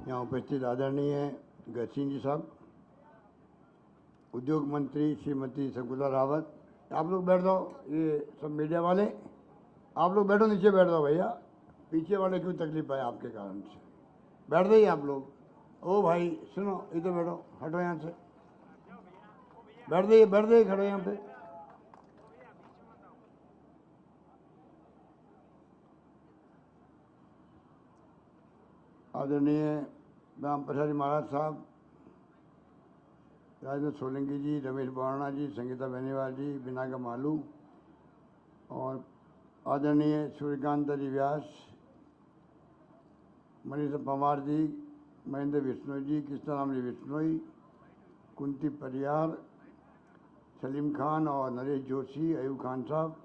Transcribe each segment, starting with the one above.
यहाँ उपस्थित आदरणीय गजसिंह जी साहब, उद्योग मंत्री श्रीमती शकुंतला रावत, आप लोग बैठ जाओ। ये सब मीडिया वाले आप लोग बैठो, नीचे बैठ जाओ भैया। पीछे वाले क्यों तकलीफ है आपके कारण से, बैठ जाइए आप लोग। ओ भाई सुनो, इधर बैठो, हटो यहाँ से, बैठ जाइए खड़ो यहाँ पे। आदरणीय राम प्रसाद महाराज साहब, राजेंद्र सोलंकी जी, रमेश बोराना जी, संगीता बेनीवाल जी, बिनाका मालू और आदरणीय सूर्यकांत जी व्यास, मनीषा पवार जी, महेंद्र बिश्नोई जी, कृष्णाराम जी बिश्नोई, कुंती परियार, सलीम खान और नरेश जोशी, अयूब खान साहब,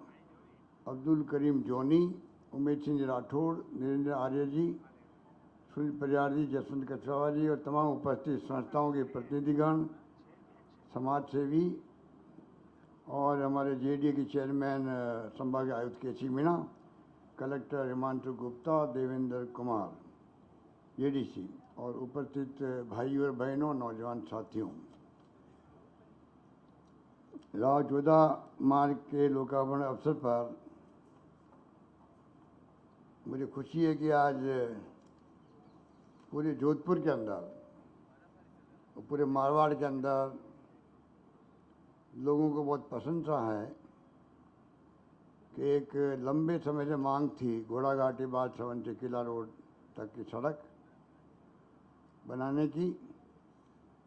अब्दुल करीम जोनी, उमेश सिंह राठौड़, नरेंद्र आर्य जी, सुनील परियार जी, जसवंत कछवाहा जी और तमाम उपस्थित संस्थाओं के प्रतिनिधिगण, समाज सेवी और हमारे जेडीए के चेयरमैन संभाग आयुक्त KC. Meena, collector Himanshu Gupta, Devendra Kumar JDC और उपस्थित भाई और बहनों, नौजवान साथियों, राव जोधा मार्ग के लोकार्पण अवसर पर मुझे खुशी है कि आज पूरे जोधपुर के अंदर और पूरे मारवाड़ के अंदर लोगों को बहुत पसंद रहा है कि एक लंबे समय से मांग थी घोड़ाघाटी बादशाहन से किला रोड तक की सड़क बनाने की।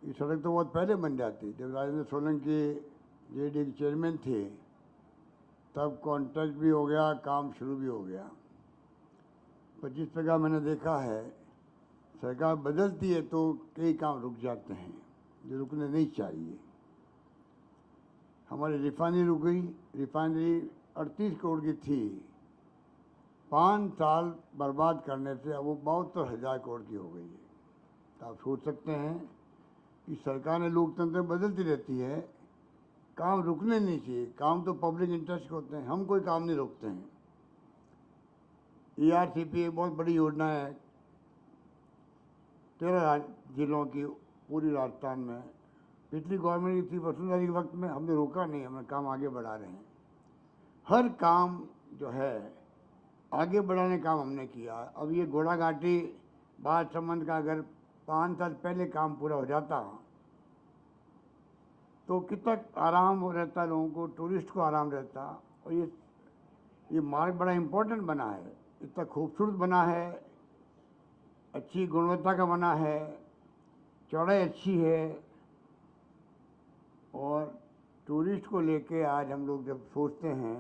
ये सड़क तो बहुत पहले बन जाती, जब राजेंद्र सोलंकी जेडीए के चेयरमैन थे तब कॉन्ट्रैक्ट भी हो गया, काम शुरू भी हो गया। पर जिस प्रकार मैंने देखा है, सरकार बदलती है तो कई काम रुक जाते हैं जो रुकने नहीं चाहिए। हमारी रिफाइनरी रुक गई, रिफाइनरी 38 करोड़ की थी, 5 साल बर्बाद करने से अब वो 72,000 करोड़ की हो गई है। तो आप सोच सकते हैं कि सरकारें लोकतंत्र बदलती रहती है, काम रुकने नहीं चाहिए। काम तो पब्लिक इंटरेस्ट के होते हैं, हम कोई काम नहीं रोकते हैं। ERCP एक बहुत बड़ी योजना है, 13 जिलों की पूरी राजस्थान में। पिछली गवर्नमेंट की थी, वसुंधरा के वक्त में हमने रोका नहीं, हमने काम आगे बढ़ा रहे हैं। हर काम जो है आगे बढ़ाने काम हमने किया। अब ये घोड़ाघाटी बाढ़ संबंध का अगर 5 साल पहले काम पूरा हो जाता तो कितना आराम हो रहता लोगों को, टूरिस्ट को आराम रहता। और ये मार्ग बड़ा इम्पोर्टेंट बना है, इतना खूबसूरत बना है, अच्छी गुणवत्ता का बना है, चौड़ाई अच्छी है और टूरिस्ट को लेके आज हम लोग जब सोचते हैं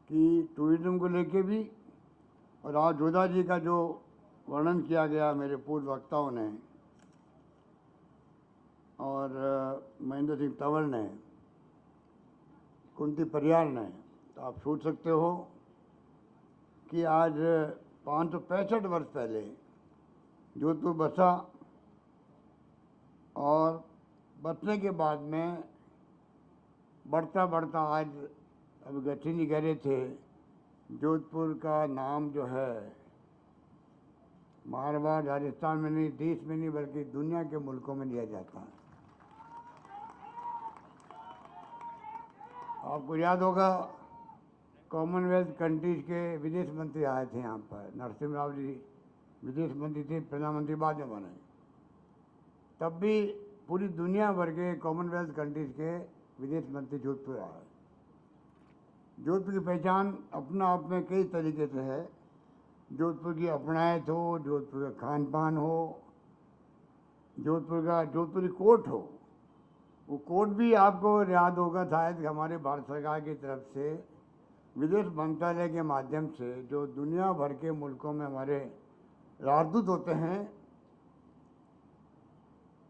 कि टूरिज्म को लेके भी, और राव जोधा जी का जो वर्णन किया गया मेरे पूर्व वक्ताओं ने और महेंद्र सिंह तंवर ने, कुंती परियार ने, तो आप सोच सकते हो कि आज 565 वर्ष पहले जोधपुर बसा और बसने के बाद में बढ़ता बढ़ता आज, अभी गजसिंह जी कह रहे थे, जोधपुर का नाम जो है मारवाड़ राजस्थान में नहीं, देश में नहीं, बल्कि दुनिया के मुल्कों में लिया जाता है। आपको याद होगा कॉमनवेल्थ कंट्रीज के विदेश मंत्री आए थे यहाँ पर, नरसिम्हा राव जी विदेश मंत्री थे, प्रधानमंत्री बाद में बने। तब भी पूरी दुनिया भर के कॉमनवेल्थ कंट्रीज के विदेश मंत्री जोधपुर आए। जोधपुर की पहचान अपना आप में कई तरीके से है। जोधपुर की अपनायत हो, जोधपुर का खान पान हो, जोधपुरी कोर्ट हो। वो कोर्ट भी आपको याद होगा शायद कि हमारे भारत सरकार की तरफ से विदेश मंत्रालय के माध्यम से जो दुनिया भर के मुल्कों में हमारे राजदूत होते हैं,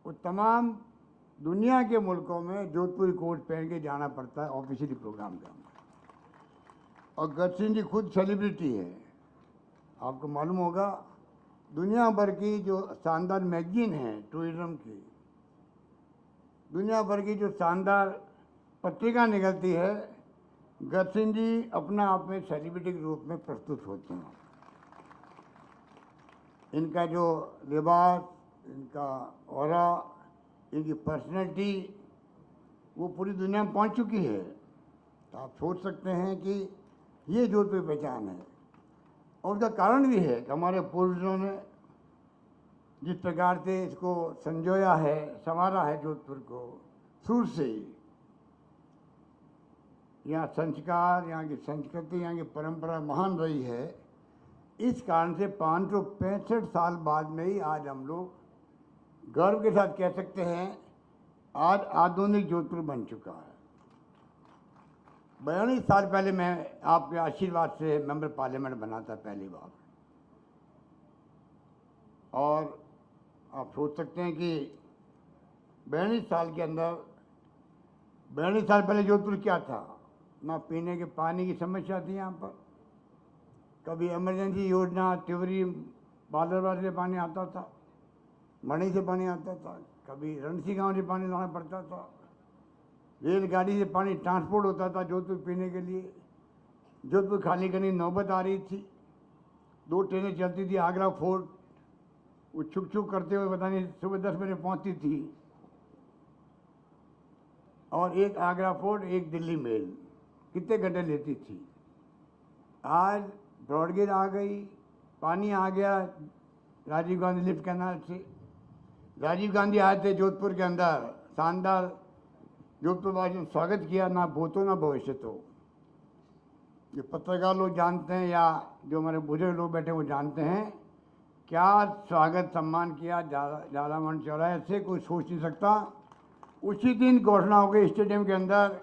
वो तमाम दुनिया के मुल्कों में जोधपुरी कोट पहन के जाना पड़ता है ऑफिशियली प्रोग्राम के अंदर। और गजसिंह जी खुद सेलिब्रिटी है, आपको मालूम होगा। दुनिया भर की जो शानदार मैगजीन है टूरिज्म की, दुनिया भर की जो शानदार पत्रिका निकलती है, गजसिंह जी अपना आप में सेलिब्रिटी के रूप में प्रस्तुत होते हैं। इनका जो लिबास, इनका ऑरा, इनकी पर्सनैलिटी वो पूरी दुनिया में पहुंच चुकी है। तो आप सोच सकते हैं कि ये जोधपुर की पहचान है। और उसका कारण भी है कि हमारे पूर्वजों ने जिस प्रकार से इसको संजोया है, संवारा है जोधपुर को शुरू से ही। यहाँ संस्कार, यहाँ की संस्कृति, यहाँ की परंपरा महान रही है। इस कारण से 565 साल बाद में ही आज हम लोग गर्व के साथ कह सकते हैं आज आधुनिक जोधपुर बन चुका है। 42 साल पहले मैं आपके आशीर्वाद से मेंबर पार्लियामेंट बना था पहली बार। और आप सोच सकते हैं कि 42 साल के अंदर, 42 साल पहले जोधपुर क्या था? ना पीने के पानी की समस्या थी यहाँ पर, कभी इमरजेंसी योजना तिवरी बालरवार से पानी आता था, मणि से पानी आता था, कभी रणसी गांव से पानी लाना पड़ता था, रेलगाड़ी से पानी ट्रांसपोर्ट होता था जोधपुर पीने के लिए। जोधपुर खाली करने की नौबत आ रही थी। 2 ट्रेनें चलती थी, आगरा फोर्ट, वो छुक छुक करते हुए पता नहीं सुबह 10 बजे पहुँचती थी, और एक आगरा फोर्ट, एक दिल्ली मेल, कितने घंटे लेती थी। आज ब्रॉडगेज आ गई, पानी आ गया राजीव गांधी लिफ्ट कैनाल से। राजीव गांधी आए थे जोधपुर के अंदर, शानदार जोधपुर वासियों ने स्वागत किया, ना भूतो ना भविष्य। तो जो पत्रकार लोग जानते हैं या जो हमारे बुजुर्ग लोग बैठे वो जानते हैं क्या स्वागत सम्मान किया झालामन चौराहे से, कोई सोच नहीं सकता। उसी दिन घोषणा हो गई स्टेडियम के अंदर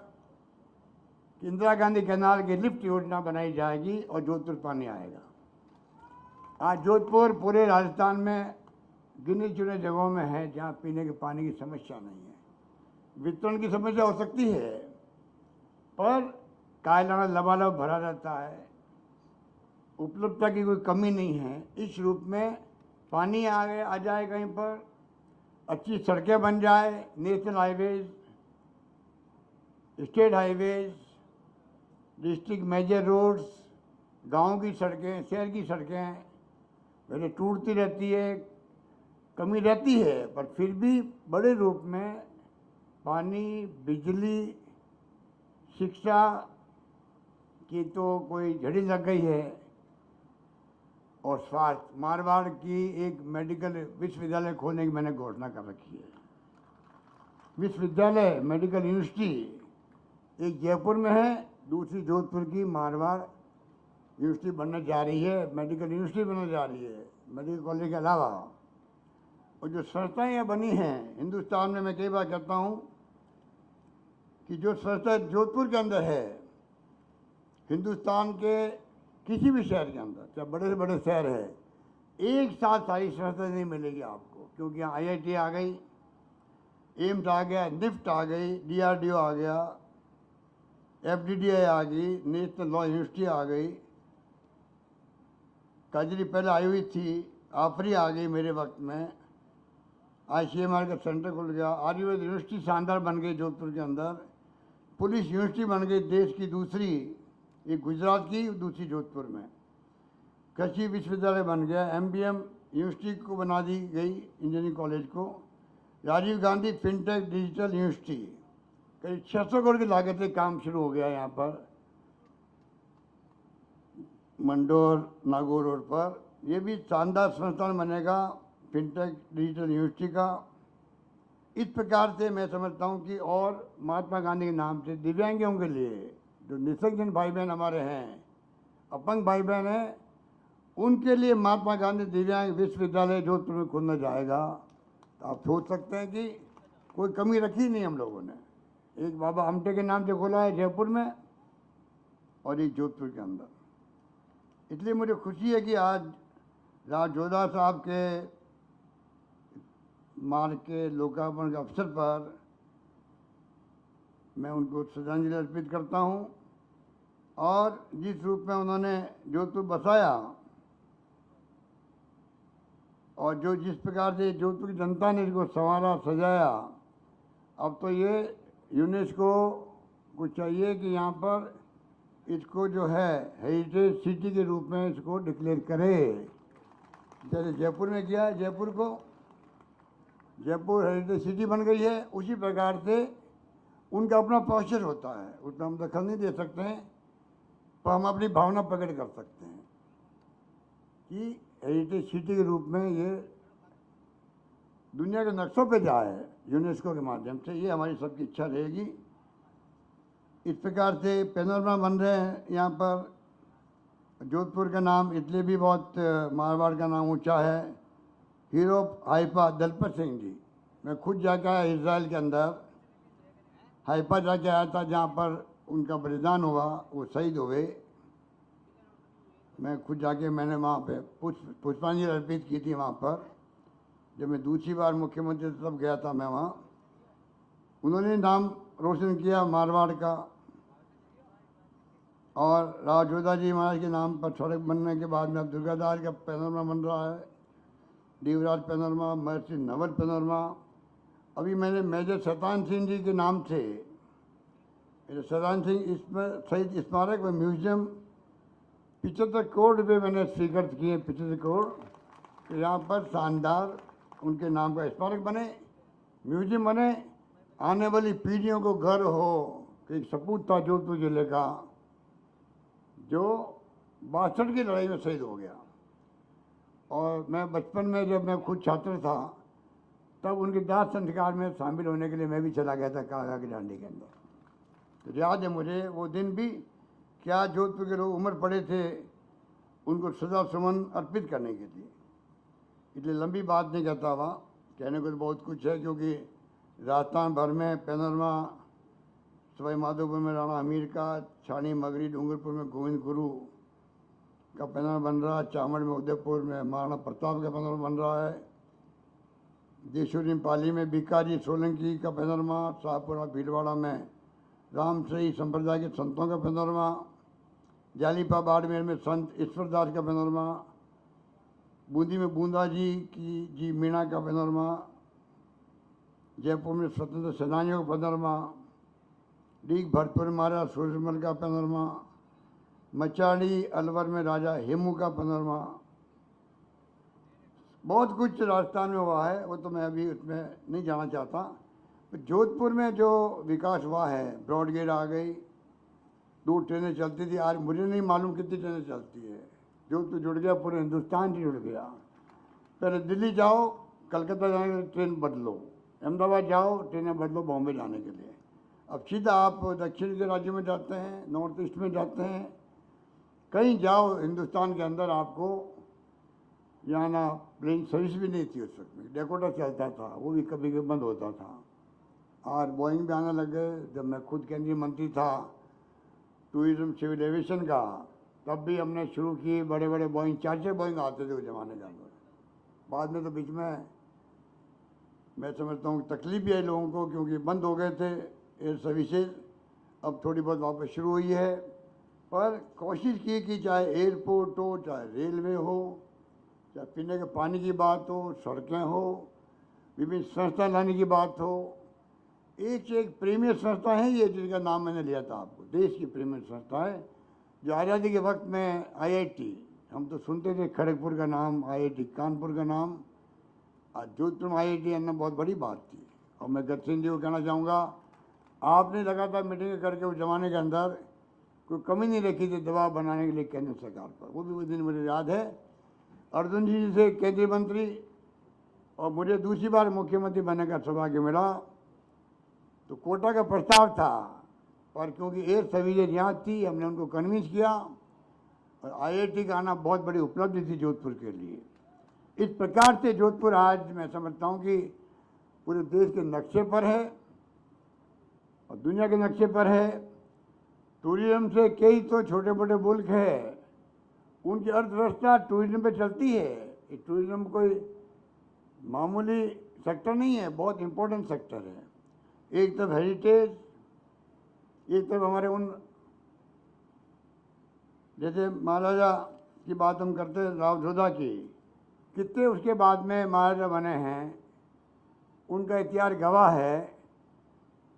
इंदिरा गांधी कैनाल की लिफ्ट योजना बनाई जाएगी और जोधपुर पानी आएगा। आज जोधपुर पूरे राजस्थान में गिने चुने जगहों में है जहाँ पीने के पानी की समस्या नहीं है। वितरण की समस्या हो सकती है, पर कायलाना लबालब भरा रहता है, उपलब्धता की कोई कमी नहीं है। इस रूप में पानी आ जाए कहीं पर, अच्छी सड़कें बन जाए, national highways, state highways, district major roads, गांव की सड़कें, शहर की सड़कें पहले टूटती रहती है, कमी रहती है, पर फिर भी बड़े रूप में पानी, बिजली, शिक्षा की तो कोई झड़ी लग गई है। और स्वास्थ्य, मारवाड़ की एक मेडिकल विश्वविद्यालय खोलने की मैंने घोषणा कर रखी है। विश्वविद्यालय, मेडिकल यूनिवर्सिटी, एक जयपुर में है, दूसरी जोधपुर की मारवाड़ यूनिवर्सिटी बनने जा रही है, मेडिकल यूनिवर्सिटी बनने जा रही है मेडिकल कॉलेज के अलावा। और जो संस्थाएँ यहाँ बनी हैं हिंदुस्तान में, मैं कई बार कहता हूँ कि जो संस्था जोधपुर के अंदर है, हिंदुस्तान के किसी भी शहर के अंदर, चाहे बड़े से बड़े शहर है, एक साथ सारी संस्था नहीं मिलेगी आपको। क्योंकि यहाँ IIT आ गई, एम्स आ गया, निफ्ट आ गई, DRDO आ गया, FDDI आ गई, नेशनल लॉ यूनिवर्सिटी आ गई, कजरी पहले आई हुई थी, आफरी आ गई मेरे वक्त में, ICMR का सेंटर खुल गया, आयुर्वेद यूनिवर्सिटी शानदार बन गई जोधपुर के अंदर, पुलिस यूनिवर्सिटी बन गई देश की दूसरी, एक गुजरात की, दूसरी जोधपुर में, कृषि विश्वविद्यालय बन गया, MBM यूनिवर्सिटी को बना दी गई, इंजीनियरिंग कॉलेज को, Rajiv Gandhi fintech digital university, करीब 600 करोड़ की लागत से काम शुरू हो गया यहाँ पर मंडोर नागौर रोड पर। ये भी शानदार संस्थान बनेगा फिनटेक डिजिटल यूनिवर्सिटी का। इस प्रकार से मैं समझता हूँ कि और महात्मा गांधी के नाम से दिव्यांगों के लिए, जो निःसंगजन भाई बहन हमारे हैं, अपंग भाई बहन हैं, उनके लिए महात्मा गांधी दिव्यांग विश्वविद्यालय जोधपुर में खुलना जाएगा। तो आप सोच सकते हैं कि कोई कमी रखी नहीं हम लोगों ने। एक बाबा आमटे के नाम से खोला है जयपुर में और एक जोधपुर के अंदर। इसलिए मुझे खुशी है कि आज राव जोधा साहब के मार्ग के लोकार्पण के अवसर पर मैं उनको श्रद्धांजलि अर्पित करता हूं। और जिस रूप में उन्होंने जोधपुर बसाया और जो जिस प्रकार से जोधपुर की जनता ने इसको संवारा सजाया, अब तो ये यूनेस्को को चाहिए कि यहाँ पर इसको जो है हेरिटेज सिटी के रूप में इसको डिक्लेयर करे। जैसे जयपुर में किया है, जयपुर हेरिटेज सिटी बन गई है, उसी प्रकार से उनका अपना प्रोसेस होता है, उसमें हम दखल नहीं दे सकते हैं, पर हम अपनी भावना प्रकट कर सकते हैं कि हेरिटेज सिटी के रूप में ये दुनिया के नक्शों पे जाए यूनेस्को के माध्यम से, ये हमारी सबकी इच्छा रहेगी। इस प्रकार से पैनोरमा बन रहे हैं यहाँ पर। जोधपुर का नाम इसलिए भी बहुत, मारवाड़ का नाम ऊंचा है। हीरो हाइफा दलपत सिंह जी, मैं खुद जाके आया इजराइल के अंदर, हाइफा जाके आया था जहाँ पर उनका बलिदान हुआ, वो शहीद हुए। मैं खुद जाके मैंने वहाँ पे पुष्पांजलि अर्पित की थी वहाँ पर, जब मैं दूसरी बार मुख्यमंत्री तब गया था मैं वहाँ। उन्होंने नाम रोशन किया मारवाड़ का, और राव जोधा जी महाराज के नाम पर सड़क बनने के बाद में अब दुर्गादास का पैनोरमा बन रहा है, देवराज पैनोरमा, महर्षि नवल पैनोरमा। अभी मैंने मेजर शैतान सिंह जी के नाम से, शैतान सिंह इसमें शहीद स्मारक में म्यूजियम 75 करोड़ रुपये मैंने स्वीकृत किए, 75 करोड़, तो यहाँ पर शानदार उनके नाम का स्मारक बने, म्यूजियम बने, आने वाली पीढ़ियों को गर्व हो कि एक सपूत था जोधपुर जिले का जो 62 की लड़ाई में शहीद हो गया। और मैं बचपन में जब मैं खुद छात्र था तब उनके दाह संस्कार में शामिल होने के लिए मैं भी चला गया था कागा की डांडी के अंदर। तो याद है मुझे वो दिन भी, क्या जोधपुर के लोग उम्र पड़े थे उनको श्रद्धा सुमन अर्पित करने के लिए। इसलिए लंबी बात नहीं कहता, वहाँ कहने को तो बहुत कुछ है, क्योंकि राजस्थान भर में पैनोरमा, सवाई माधोपुर में राणा हमीर का, छानी मगरी डूंगरपुर में गोविंद गुरु का पैनोरमा बन रहा है, चामड़ में उदयपुर में महाराणा प्रताप का पैनोरमा बन रहा है, देशूरी पाली में भिखारी सोलंकी का पैनोरमा, शाहपुरा भीलवाड़ा में रामश्री संप्रदाय के संतों का पैनोरमा, जालीपा बाड़मेर में संत ईश्वरदास का पैनोरमा, बूंदी में बूंदा जी मीणा का पैनोरमा, जयपुर में स्वतंत्र सेनानियों का पैनोरमा, डीग भरतपुर में महाराज सूरजमल का पैनोरमा, मचाड़ी अलवर में राजा हेमू का पैनोरमा। बहुत कुछ राजस्थान में हुआ है, वो तो मैं अभी उसमें नहीं जाना चाहता। जोधपुर में जो विकास हुआ है, ब्रॉडगेज आ गई, 2 ट्रेनें चलती थी, आज मुझे नहीं मालूम कितनी ट्रेनें चलती है। जोधपुर जुड़ गया, पूरे हिंदुस्तान से जुड़ गया। पहले दिल्ली जाओ, कलकत्ता जाने के लिए ट्रेन बदलो, अहमदाबाद जाओ ट्रेनें बदलो बॉम्बे जाने के लिए। अब सीधा आप दक्षिण के राज्यों में जाते हैं, नॉर्थ ईस्ट में जाते हैं, कहीं जाओ हिंदुस्तान के अंदर आपको यहाँ ना प्लेन सर्विस भी नहीं थी उस वक्त में। डेकोटा चलता था, वो भी कभी कभी बंद होता था। और बोइंग भी आने लग गए। जब मैं खुद केंद्रीय मंत्री था टूरिज्म सिविल एविएशन का, तब भी हमने शुरू की, बड़े बड़े बोइंग, 4-4 बोइंग आते थे उस जमाने के अंदर। बाद में तो बीच में मैं समझता हूँ तकलीफ भी आई लोगों को, क्योंकि बंद हो गए थे एयर सर्विसेज। अब थोड़ी बहुत वापस शुरू हुई है, पर कोशिश की कि चाहे एयरपोर्ट हो, चाहे रेलवे हो, चाहे पीने के पानी की बात हो, सड़कें हो, विभिन्न संस्था लाने की बात हो, एक से एक प्रीमियर संस्था है ये, जिनका नाम मैंने लिया था आपको, देश की प्रीमियर संस्था है। जो आज़ादी के वक्त में आईआईटी, हम तो सुनते थे खड़गपुर का नाम, आईआईटी कानपुर का नाम, आज जोधपुर में आईआईटी आना बहुत बड़ी बात थी। और मैं गत सिंह जी को कहना चाहूँगा, आपने लगातार मीटिंग करके उस जमाने के अंदर कोई कमी नहीं रखी थी दबाव बनाने के लिए केंद्र सरकार पर। वो भी वो दिन मुझे याद है। अर्जुन जी से केंद्रीय मंत्री, और मुझे दूसरी बार मुख्यमंत्री बनने का सौभाग्य मिला, तो कोटा का प्रस्ताव था, पर क्योंकि एयर सर्विसेज यहाँ थी, हमने उनको कन्विंस किया, और आईआईटी का आना बहुत बड़ी उपलब्धि थी जोधपुर के लिए। इस प्रकार से जोधपुर आज मैं समझता हूँ कि पूरे देश के नक्शे पर है और दुनिया के नक्शे पर है। टूरिज्म से कई तो छोटे मोटे मुल्क है, उनकी अर्थव्यवस्था टूरिज्म पे चलती है। टूरिज्म कोई मामूली सेक्टर नहीं है, बहुत इम्पोर्टेंट सेक्टर है। एक तरफ हेरिटेज, एक तरफ हमारे उन, जैसे महाराजा की बात हम करते हैं राव जोधा की, कितने उसके बाद में महाराजा बने हैं, उनका इतिहास गवाह है।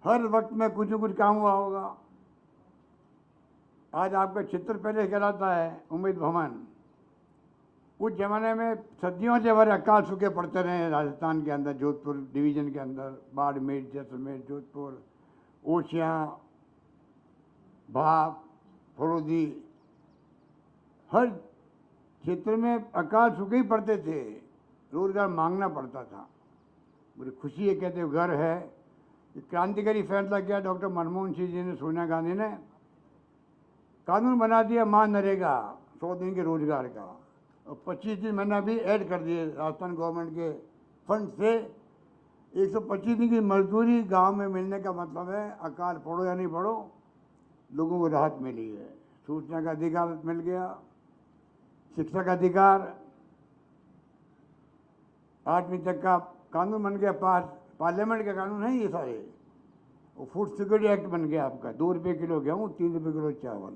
हर वक्त में कुछ न कुछ काम हुआ होगा। आज आपका चित्र पहले कहलाता है उम्मीद भवन, उस जमाने में सदियों से हमारे अकाल सूखे पड़ते रहे राजस्थान के अंदर, जोधपुर डिवीज़न के अंदर, बाड़मेर, जैसलमेर, जोधपुर, ओसियाँ, भाप, फरोदी, हर क्षेत्र में अकाल सूखे ही पड़ते थे, रोजगार मांगना पड़ता था। मुझे खुशी है कहते घर है, क्रांतिकारी फैसला किया डॉक्टर मनमोहन सिंह जी ने, सोनिया गांधी ने, कानून बना दिया मनरेगा 100 दिन के रोजगार का, और 25 दिन महीना भी ऐड कर दिए राजस्थान गवर्नमेंट के फंड से। 125 दिन की मजदूरी गांव में मिलने का मतलब है अकाल पढ़ो या नहीं पढ़ो, लोगों को राहत मिली है। सूचना का अधिकार मिल गया, शिक्षा का अधिकार, 8वीं तक का कानून बन गया पास, पार्लियामेंट का कानून है ये सारे। वो फूड सिक्योरिटी एक्ट बन गया आपका, 2 रुपये किलो गेहूँ, 3 रुपये किलो चावल।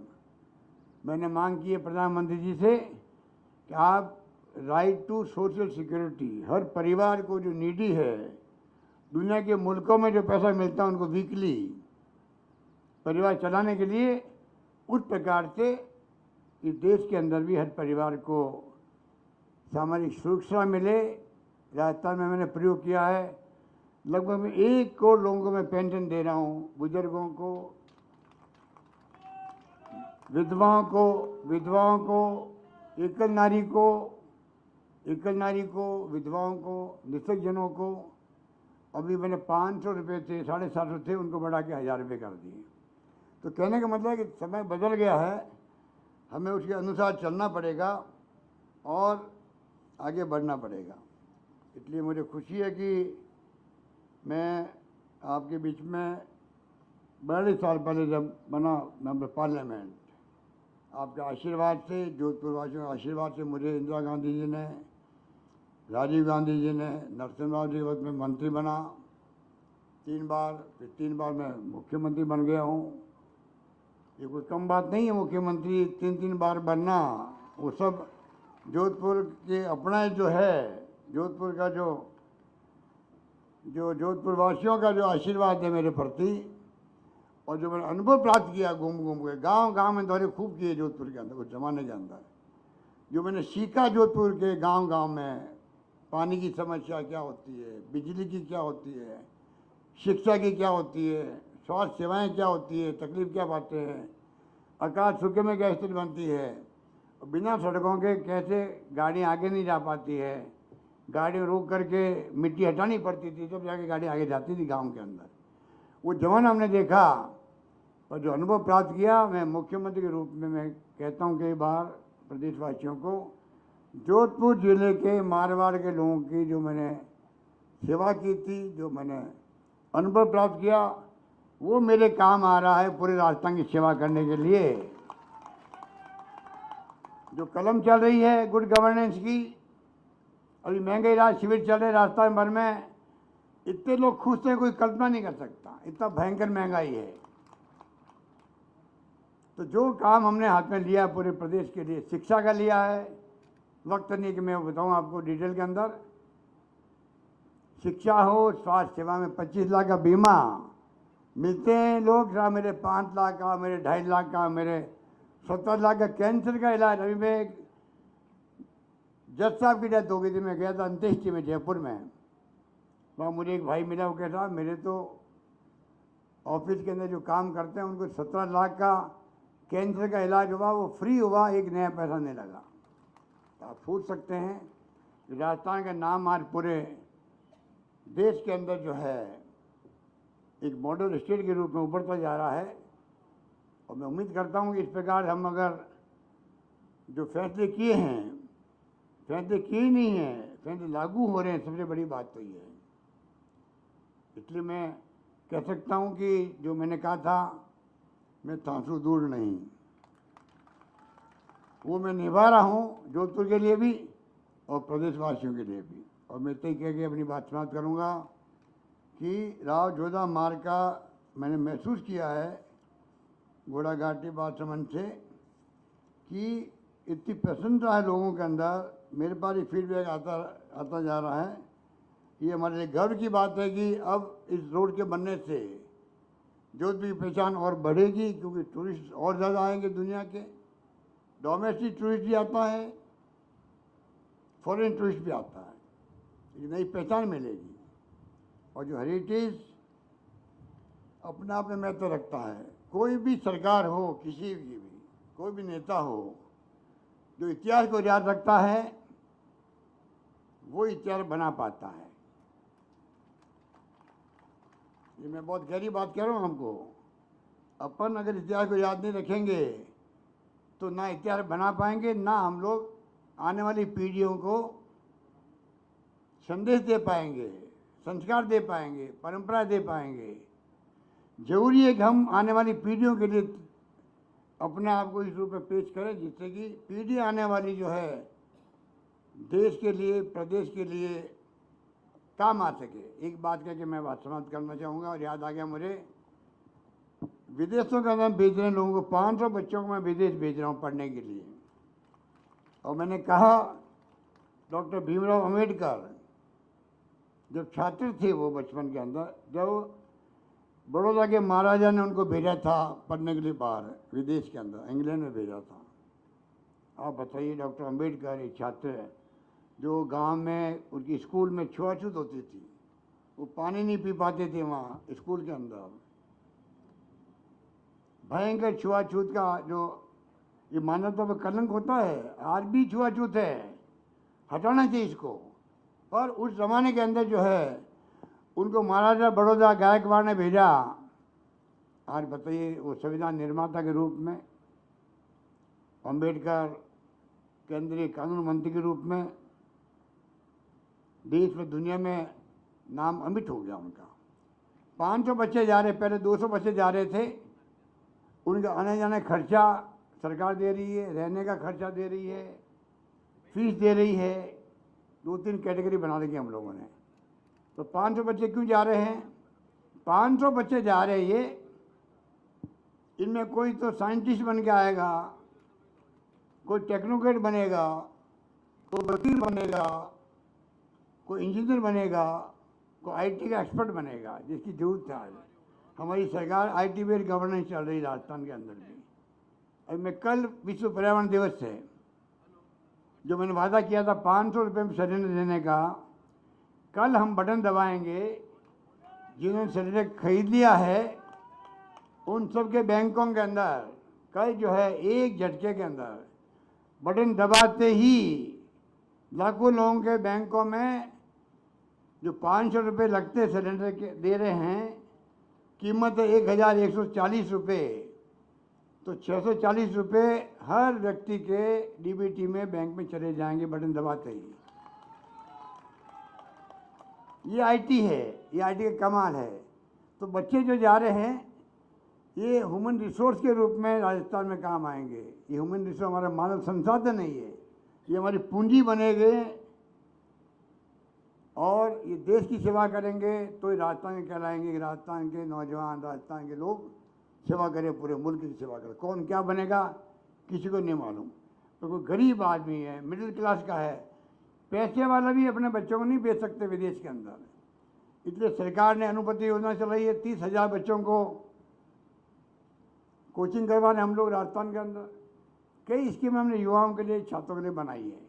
मैंने मांग की है प्रधानमंत्री जी से कि आप राइट टू सोशल सिक्योरिटी, हर परिवार को जो नीडी है, दुनिया के मुल्कों में जो पैसा मिलता है उनको वीकली परिवार चलाने के लिए, उस प्रकार से इस देश के अंदर भी हर परिवार को सामाजिक सुरक्षा मिले। राजस्थान में मैंने प्रयोग किया है, लगभग मैं 1 करोड़ लोगों को मैं पेंशन दे रहा हूँ, बुजुर्गों को, विधवाओं को, एकल नारी को, विधवाओं को, निःशक्तजनों को। अभी मैंने 500 रुपये थे, 750 थे, उनको बढ़ा के 1000 रुपये कर दिए। तो कहने का मतलब है कि समय बदल गया है, हमें उसके अनुसार चलना पड़ेगा और आगे बढ़ना पड़ेगा। इसलिए मुझे खुशी है कि मैं आपके बीच में बड़े साल पहले जब बना मेंबर पार्लियामेंट, आपके आशीर्वाद से, जोधपुर वासियों के आशीर्वाद से मुझे इंदिरा गांधी जी ने, राजीव गांधी जी ने, नरसिम्हा जी के वक्त में मंत्री बना 3 बार, फिर 3 बार मैं मुख्यमंत्री बन गया हूँ। ये कोई कम बात नहीं है, मुख्यमंत्री 3 बार बनना। वो सब जोधपुर के अपना जो है, जोधपुर का जो जोधपुर वासियों का जो आशीर्वाद है मेरे प्रति, और जो मैंने अनुभव प्राप्त किया घूम के, गांव में दौरे खूब किए जोधपुर के अंदर, उस जमाने के अंदर जो मैंने सीखा जोधपुर के गांव में, पानी की समस्या क्या होती है, बिजली की क्या होती है, शिक्षा की क्या होती है, स्वास्थ्य सेवाएं क्या होती है, तकलीफ क्या पाते हैं, अकाल सूखे में क्या स्थिति बनती है, बिना सड़कों के कैसे गाड़ी आगे नहीं जा पाती है, गाड़ी रोक करके मिट्टी हटानी पड़ती थी तब जाके गाड़ी आगे जाती थी गांव के अंदर। वो जमाना हमने देखा, और जो अनुभव प्राप्त किया, मैं मुख्यमंत्री के रूप में मैं कहता हूँ कई बार प्रदेशवासियों को, जोधपुर जिले के मारवाड़ के लोगों की जो मैंने सेवा की थी, जो मैंने अनुभव प्राप्त किया, वो मेरे काम आ रहा है पूरे राजस्थान की सेवा करने के लिए। जो कलम चल रही है गुड गवर्नेंस की, अभी महंगाई राज शिविर चल रहे राजस्थान भर में, इतने लोग खुश थे कोई कल्पना नहीं कर सकता, इतना भयंकर महंगाई है। तो जो काम हमने हाथ में लिया पूरे प्रदेश के लिए, शिक्षा का लिया है, वक्त नहीं कि मैं बताऊं आपको डिटेल के अंदर। शिक्षा हो, स्वास्थ्य सेवा में 25 लाख का बीमा मिलते हैं लोग, जहाँ मेरे 5 लाख का, मेरे 2.5 लाख का, मेरे 70 लाख का कैंसर का इलाज। अभी मैं जज साहब की डेथ हो गई थी, मैं गया था अंत्येष्टि में जयपुर में, वहाँ मुझे एक भाई मिला, वो कहता मेरे तो ऑफिस के अंदर जो काम करते हैं उनको 17 लाख का कैंसर का इलाज हुआ, वो फ्री हुआ, एक नया पैसा नहीं लगा। तो आप सोच सकते हैं राजस्थान का नाम आज पूरे देश के अंदर जो है एक मॉडल स्टेट के रूप में उभरता जा रहा है। और मैं उम्मीद करता हूँ कि इस प्रकार हम अगर जो फैसले किए हैं, फैसले किए ही नहीं हैं, फैसले लागू हो रहे हैं, सबसे बड़ी बात तो ये है। इसलिए मैं कह सकता हूँ कि जो मैंने कहा था, मैं तांसू दूर नहीं, वो मैं निभा रहा हूँ जोधपुर के लिए भी और प्रदेशवासियों के लिए भी। और मैं इतना ही कह के अपनी बात समाप्त करूँगा कि राव जोधा मार्ग का मैंने महसूस किया है घोड़ाघाटी बादशाहमंद से कि इतनी प्रसन्नता है लोगों के अंदर। मेरे पास ये फीडबैक आता जा रहा है। ये हमारे लिए गर्व की बात है कि अब इस रोड के बनने से जोधपुर की पहचान और बढ़ेगी, क्योंकि टूरिस्ट और ज़्यादा आएंगे, दुनिया के डोमेस्टिक टूरिस्ट भी आता है फॉरेन टूरिस्ट भी आता है, एक नई पहचान मिलेगी। और जो हेरिटेज अपने आप में महत्व रखता है, कोई भी सरकार हो, किसी की भी, कोई भी नेता हो, जो इतिहास को याद रखता है वो इतिहास बना पाता है। ये मैं बहुत गहरी बात कह रहा हूँ हमको। अपन अगर इतिहास को याद नहीं रखेंगे तो ना इतिहास बना पाएंगे, ना हम लोग आने वाली पीढ़ियों को संदेश दे पाएंगे, संस्कार दे पाएंगे, परंपरा दे पाएंगे। जरूरी है कि हम आने वाली पीढ़ियों के लिए अपने आप को इस रूप में पेश करें जिससे कि पीढ़ी आने वाली जो है देश के लिए, प्रदेश के लिए काम आ सके। एक बात कह के मैं बात समाप्त करना चाहूँगा, और याद आ गया मुझे, विदेशों का नाम भेज रहे हैं लोगों को, 500 बच्चों को मैं विदेश भेज रहा हूँ पढ़ने के लिए। और मैंने कहा डॉक्टर भीमराव अंबेडकर जब छात्र थे, वो बचपन के अंदर, जब बड़ौदा के महाराजा ने उनको भेजा था पढ़ने के लिए बाहर विदेश के अंदर, इंग्लैंड में भेजा था। आप बताइए, डॉक्टर अंबेडकर एक छात्र है जो गांव में उनकी स्कूल में छुआछूत होती थी, वो पानी नहीं पी पाते थे वहाँ स्कूल के अंदर। भयंकर छुआछूत का जो ये मानवता पर कलंक होता है, आज भी छुआछूत है, हटाना चाहिए इसको। पर उस ज़माने के अंदर जो है उनको महाराजा बड़ौदा गायकवाड़ ने भेजा। आज बताइए, वो संविधान निर्माता के रूप में, अंबेडकर केंद्रीय कानून मंत्री के रूप में देश में, दुनिया में नाम अमिट हो गया उनका। 500 बच्चे जा रहे, पहले 200 बच्चे जा रहे थे, उनका आने जाने खर्चा सरकार दे रही है, रहने का खर्चा दे रही है, फीस दे रही है। 2-3 कैटेगरी बना रखी हम लोगों ने। तो 500 बच्चे क्यों जा रहे हैं? 500 बच्चे जा रहे हैं, ये इनमें कोई तो साइंटिस्ट बन के आएगा, कोई टेक्नोक्रेट बनेगा, कोई वकील बनेगा, कोई इंजीनियर बनेगा, कोई आईटी का एक्सपर्ट बनेगा, जिसकी जरूरत है। आज हमारी सरकार आईटी बेस्ड गवर्नेंस चल रही है राजस्थान के अंदर भी। अब मैं कल विश्व पर्यावरण दिवस है, जो मैंने वादा किया था 500 रुपये में सिलेंडर देने का, कल हम बटन दबाएंगे। जिन्होंने सिलेंडर खरीद लिया है उन सब के बैंकों के अंदर कल जो है एक झटके के अंदर बटन दबाते ही लाखों लोगों के बैंकों में जो 500 रुपये लगते सिलेंडर के दे रहे हैं, कीमत है 1140 रुपये, तो 640 रुपये हर व्यक्ति के डीबीटी में बैंक में चले जाएंगे बटन दबाते ही। ये आईटी है, ये आईटी का कमाल है। तो बच्चे जो जा रहे हैं ये ह्यूमन रिसोर्स के रूप में राजस्थान में काम आएंगे। ये ह्यूमन रिसोर्स हमारा मानव संसाधन नहीं है, ये हमारी पूंजी बनेंगे और ये देश की सेवा करेंगे तो ये राजस्थान के कहलाएंगे कि राजस्थान के नौजवान, राजस्थान के लोग सेवा करें, पूरे मुल्क की सेवा करें। कौन क्या बनेगा किसी को नहीं मालूम। तो कोई गरीब आदमी है, मिडिल क्लास का है, पैसे वाला भी अपने बच्चों को नहीं भेज सकते विदेश के अंदर, इसलिए सरकार ने अनुपति योजना चलाई है। 30,000 बच्चों को कोचिंग करवाने हम लोग राजस्थान के अंदर कई स्कीम हमने युवाओं के लिए, छात्रों के लिए बनाई है।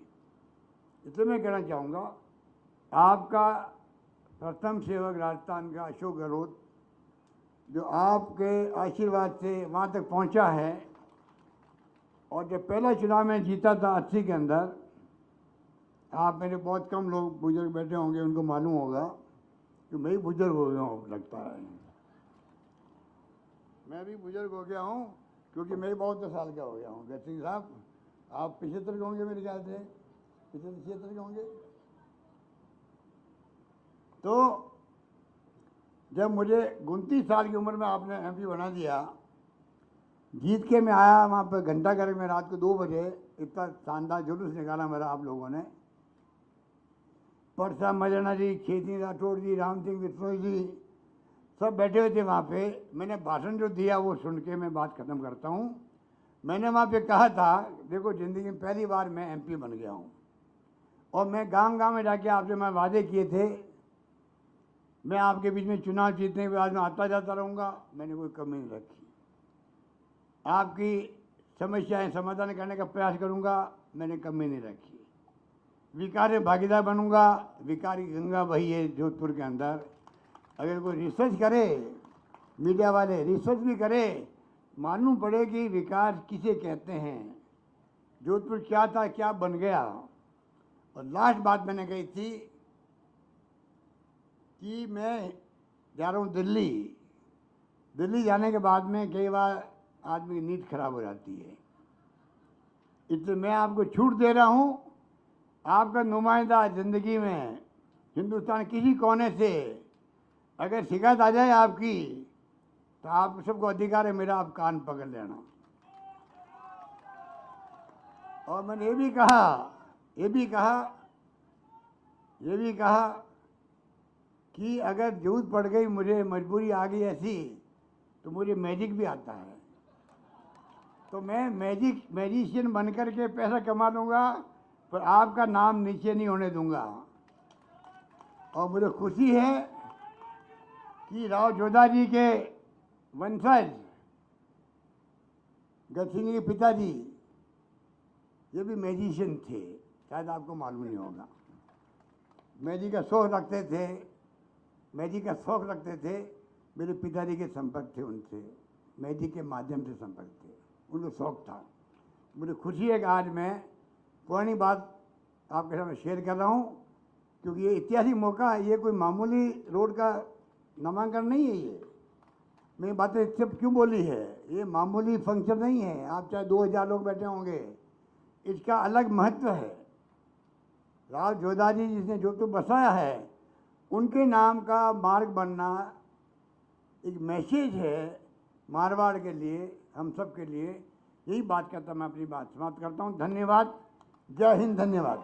इसलिए मैं कहना चाहूँगा, आपका प्रथम सेवक राजस्थान का अशोक गहलोत, जो आपके आशीर्वाद से वहाँ तक पहुँचा है, और जब पहला चुनाव में जीता था 80 के अंदर, आप मेरे बहुत कम लोग बुजुर्ग बैठे होंगे, उनको मालूम होगा कि मैं भी बुजुर्ग हो गया हूँ, लगता है मैं भी बुजुर्ग हो गया हूँ, क्योंकि मैं भी बहुत साल का हो गया हूँ। गज सिंह साहब, आप 75 के होंगे मेरे ख्याल से, 75-76 के होंगे। तो जब मुझे 29 साल की उम्र में आपने एमपी बना दिया, जीत के मैं आया वहाँ पर घंटाघर में रात को 2 बजे, इतना शानदार जुलूस निकाला मेरा आप लोगों ने। परसा मजना जी, खेती राठौड़ जी, राम सिंह बिश्नोई जी सब बैठे हुए थे वहाँ पे। मैंने भाषण जो दिया वो सुन के मैं बात ख़त्म करता हूँ। मैंने वहाँ पे कहा था, देखो ज़िंदगी में पहली बार मैं एमपी बन गया हूँ, और मैं गांव-गांव में जाके आपसे मैं वादे किए थे, मैं आपके बीच में चुनाव जीतने के बाद में आता जाता रहूँगा। मैंने कोई कमी नहीं रखी। आपकी समस्याएं समाधान करने का प्रयास करूँगा, मैंने कमी नहीं रखी। विकास में भागीदार बनूंगा। विकास की गंगा वही है जोधपुर के अंदर। अगर कोई रिसर्च करे, मीडिया वाले रिसर्च भी करे, मालूम पड़े कि विकास किसे कहते हैं, जोधपुर क्या था क्या बन गया। और लास्ट बात मैंने कही थी कि मैं जा रहा हूँ दिल्ली। दिल्ली जाने के बाद में कई बार आदमी की नींद खराब हो जाती है, इसलिए मैं आपको छूट दे रहा हूँ। आपका नुमाइंदा ज़िंदगी में हिंदुस्तान किसी कोने से अगर शिकायत आ जाए आपकी, तो आप सबको अधिकार है मेरा, आप कान पकड़ लेना। और मैंने ये भी कहा कि अगर जरूरत पड़ गई, मुझे मजबूरी आ गई ऐसी, तो मुझे मैजिक भी आता है, तो मैं मैजिशियन बन कर के पैसा कमा लूँगा, पर आपका नाम नीचे नहीं होने दूंगा। और मुझे खुशी है कि राव जोधा जी के वंशज गढ़सिंह के पिताजी ये भी मैजिशियन थे, शायद आपको मालूम नहीं होगा। मैजिक का शौक रखते थे। मेरे पिताजी के संपर्क थे उनसे, मैजिक के माध्यम से संपर्क थे, उनको शौक था। मुझे खुशी है कि आज मैं पुरानी बात आपके सामने शेयर कर रहा हूँ, क्योंकि ये ऐतिहासिक मौका है। ये कोई मामूली रोड का नामांकन नहीं है। ये मैं बातें सब क्यों बोली है, ये मामूली फंक्शन नहीं है। आप चाहे 2000 लोग बैठे होंगे, इसका अलग महत्व है। राव जोधा जी जिसने जोधपुर बसाया है, उनके नाम का मार्ग बनना एक मैसेज है मारवाड़ के लिए, हम सब के लिए। यही बात करता मैं अपनी बात समाप्त करता हूँ। धन्यवाद। जय हिंद। धन्यवाद।